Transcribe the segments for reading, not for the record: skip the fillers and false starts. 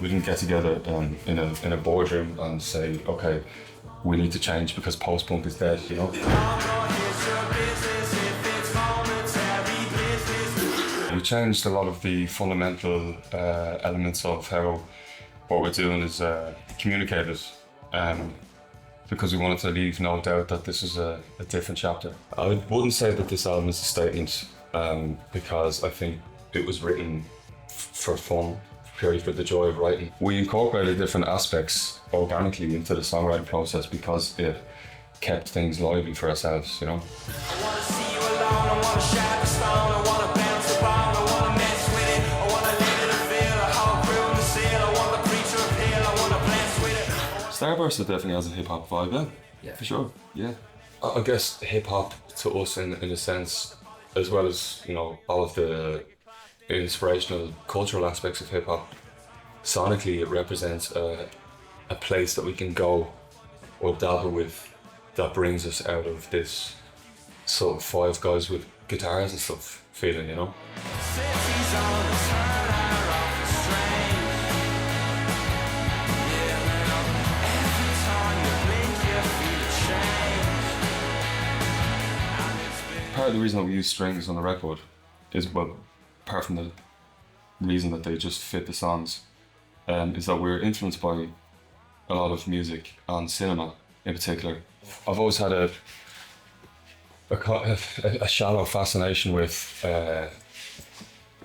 We didn't get together in a boardroom and say, okay, we need to change because post-punk is dead, you know? We changed a lot of the fundamental elements of how what we're doing is communicated, because we wanted to leave no doubt that this is a different chapter. I wouldn't say that this album is a statement, because I think it was written for fun, purely for the joy of writing. We incorporated different aspects organically into the songwriting process because it kept things lively for ourselves, you know? I wanna see you alone, I wanna shatter stone, I wanna bounce the bone, I wanna mess with it, I wanna live it and feel a whole crew in the seal, I want the preacher appeal, I wanna bless with it. Starburst definitely has a hip-hop vibe, yeah, for sure, yeah. I guess hip-hop to us in a sense, as well as, you know, all of the inspirational cultural aspects of hip-hop, sonically it represents a place that we can go or dabble with that brings us out of this sort of five guys with guitars and stuff feeling, you know? Part of the reason that we use strings on the record is, well, apart from the reason that they just fit the songs, is that we're influenced by a lot of music and cinema in particular. I've always had a shallow fascination with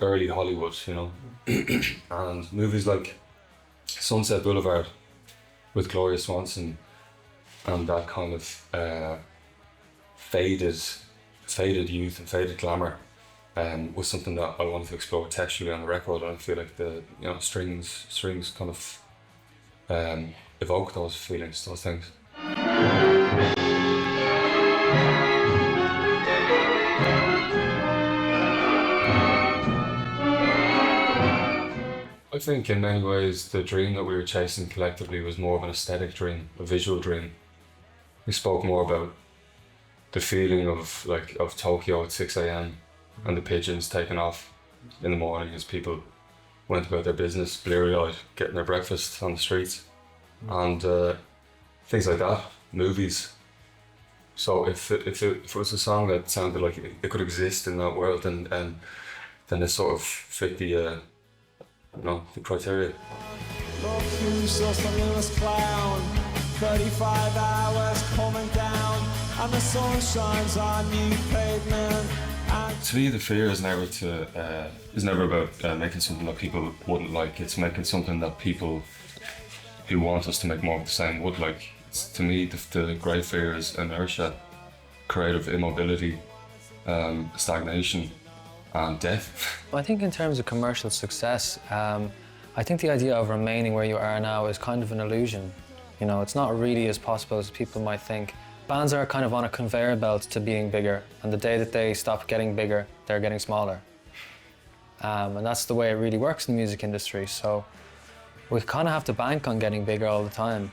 early Hollywood, you know, and movies like Sunset Boulevard with Gloria Swanson and that kind of faded youth and faded glamour was something that I wanted to explore textually on the record, and I feel like the strings kind of evoke those feelings, those things. I think in many ways the dream that we were chasing collectively was more of an aesthetic dream, a visual dream. We spoke more about the feeling of Tokyo at 6 a.m. and the pigeons taking off in the morning as people went about their business, bleary-eyed, getting their breakfast on the streets, and things like that, movies. So if it was a song that sounded like it could exist in that world, then it sort of fit the criteria. Look who's just the newest clown, 35 hours coming down, and the sun shines on new pavement. To me, the fear is never about making something that people wouldn't like. It's making something that people who want us to make more of the same would like. To me, the great fear is inertia, creative immobility, stagnation, and death. I think in terms of commercial success, I think the idea of remaining where you are now is kind of an illusion. You know, it's not really as possible as people might think. Bands are kind of on a conveyor belt to being bigger, and the day that they stop getting bigger, they're getting smaller. And that's the way it really works in the music industry. So we kind of have to bank on getting bigger all the time.